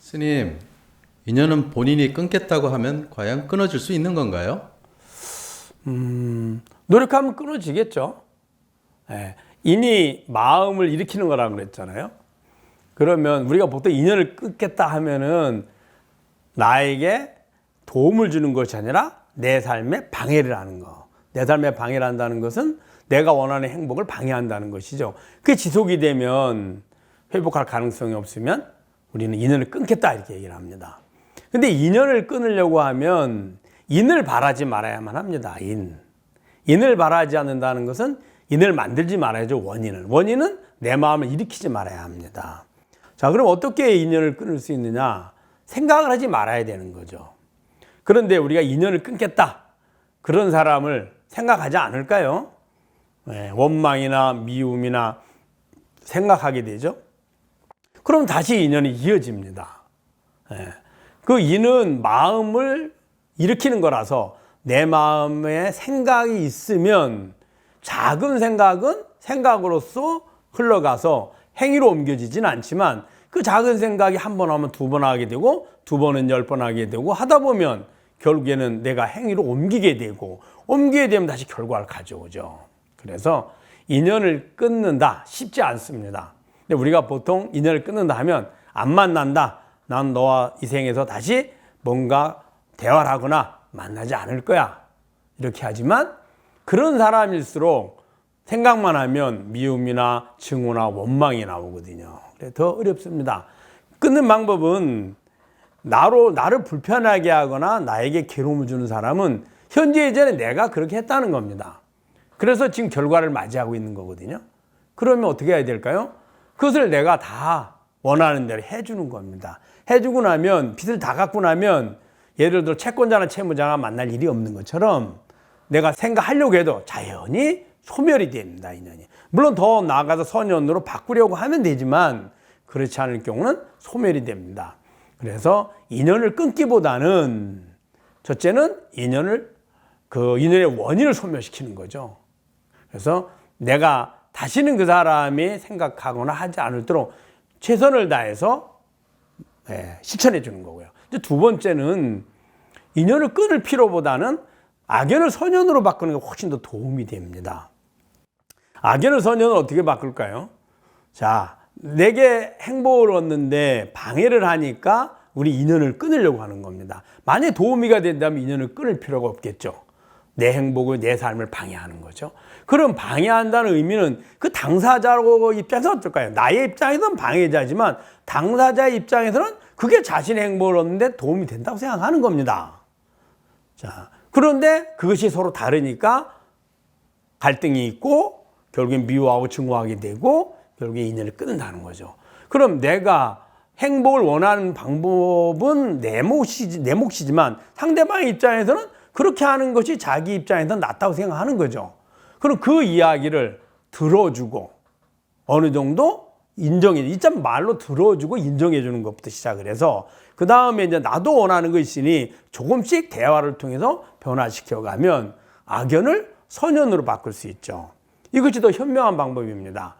스님, 인연은 본인이 끊겠다고 하면 과연 끊어질 수 있는 건가요? 노력하면 끊어지겠죠. 예. 인이 마음을 일으키는 거라고 그랬잖아요. 그러면 우리가 보통 인연을 끊겠다 하면은 나에게 도움을 주는 것이 아니라 내 삶에 방해를 하는 거. 내 삶에 방해를 한다는 것은 내가 원하는 행복을 방해한다는 것이죠. 그게 지속이 되면 회복할 가능성이 없으면 우리는 인연을 끊겠다 이렇게 얘기를 합니다. 근데 인연을 끊으려고 하면 인을 바라지 말아야만 합니다. 인을 바라지 않는다는 것은 인을 만들지 말아야죠. 원인은 내 마음을 일으키지 말아야 합니다. 자, 그럼 어떻게 인연을 끊을 수 있느냐? 생각을 하지 말아야 되는 거죠. 그런데 우리가 인연을 끊겠다. 그런 사람을 생각하지 않을까요? 원망이나 미움이나 생각하게 되죠. 그럼 다시 인연이 이어집니다. 그 인은 마음을 일으키는 거라서 내 마음에 생각이 있으면 작은 생각은 생각으로서 흘러가서 행위로 옮겨지진 않지만 그 작은 생각이 한 번 하면 두 번 하게 되고 두 번은 10번 하게 되고 하다 보면 결국에는 내가 행위로 옮기게 되고 옮기게 되면 다시 결과를 가져오죠. 그래서 인연을 끊는다 쉽지 않습니다. 근데 우리가 보통 인연을 끊는다 하면 안 만난다. 난 너와 이 생에서 다시 뭔가 대화를 하거나 만나지 않을 거야. 이렇게 하지만 그런 사람일수록 생각만 하면 미움이나 증오나 원망이 나오거든요. 그래서 더 어렵습니다. 끊는 방법은 나를 불편하게 하거나 나에게 괴로움을 주는 사람은 현재 예전에 내가 그렇게 했다는 겁니다. 그래서 지금 결과를 맞이하고 있는 거거든요. 그러면 어떻게 해야 될까요? 그것을 내가 다 원하는 대로 해주는 겁니다. 해주고 나면 빚을 다 갚고 나면 예를 들어 채권자나 채무자가 만날 일이 없는 것처럼 내가 생각하려고 해도 자연히 소멸이 됩니다. 인연이. 물론 더 나아가서 선연으로 바꾸려고 하면 되지만 그렇지 않을 경우는 소멸이 됩니다. 그래서 인연을 끊기보다는 첫째는 인연의 원인을 소멸시키는 거죠. 그래서 내가 다시는 그 사람이 생각하거나 하지 않도록 최선을 다해서 실천해 주는 거고요. 이제 두 번째는 인연을 끊을 필요보다는 악연을 선연으로 바꾸는 게 훨씬 더 도움이 됩니다. 악연을 선연으로 어떻게 바꿀까요? 자, 내게 행복을 얻는데 방해를 하니까 우리 인연을 끊으려고 하는 겁니다. 만약에 도움이가 된다면 인연을 끊을 필요가 없겠죠. 내 행복을, 내 삶을 방해하는 거죠. 그럼 방해한다는 의미는 그 당사자 입장에서 어떨까요? 나의 입장에서는 방해자지만 당사자의 입장에서는 그게 자신의 행복을 얻는데 도움이 된다고 생각하는 겁니다. 자, 그런데 그것이 서로 다르니까 갈등이 있고 결국엔 미워하고 증오하게 되고 결국에 인연을 끊는다는 거죠. 그럼 내가 행복을 원하는 방법은 내 몫이지만 상대방의 입장에서는 그렇게 하는 것이 자기 입장에서는 낫다고 생각하는 거죠. 그럼 그 이야기를 들어주고 어느 정도 이점 말로 들어주고 인정해 주는 것부터 시작을 해서 그 다음에 이제 나도 원하는 것이 있으니 조금씩 대화를 통해서 변화시켜 가면 악연을 선연으로 바꿀 수 있죠. 이것이 더 현명한 방법입니다.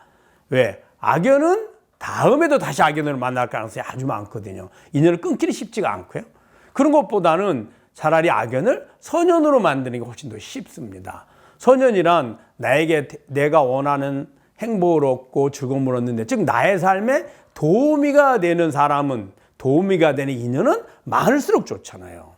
왜? 악연은 다음에도 다시 악연을 만날 가능성이 아주 많거든요. 인연을 끊기는 쉽지가 않고요. 그런 것보다는 차라리 악연을 선연으로 만드는 게 훨씬 더 쉽습니다. 선연이란 나에게 내가 원하는 행복을 얻고 즐거움을 얻는데 즉 나의 삶에 도우미가 되는 사람은 도우미가 되는 인연은 많을수록 좋잖아요.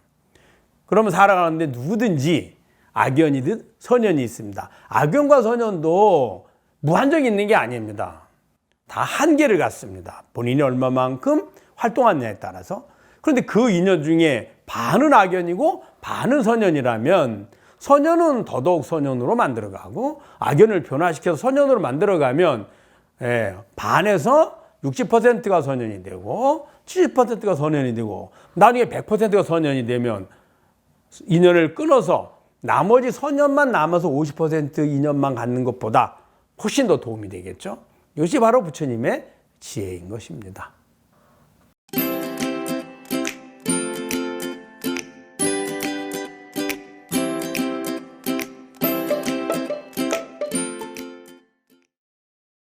그러면 살아가는데 누구든지 악연이든 선연이 있습니다. 악연과 선연도 무한정이 있는 게 아닙니다. 다 한계를 갖습니다. 본인이 얼마만큼 활동하느냐에 따라서. 그런데 그 인연 중에 반은 악연이고 반은 선연이라면 선연은 더더욱 선연으로 만들어가고 악연을 변화시켜서 선연으로 만들어가면 반에서 60%가 선연이 되고 70%가 선연이 되고 나중에 100%가 선연이 되면 인연을 끊어서 나머지 선연만 남아서 50% 인연만 갖는 것보다 훨씬 더 도움이 되겠죠. 이것이 바로 부처님의 지혜인 것입니다.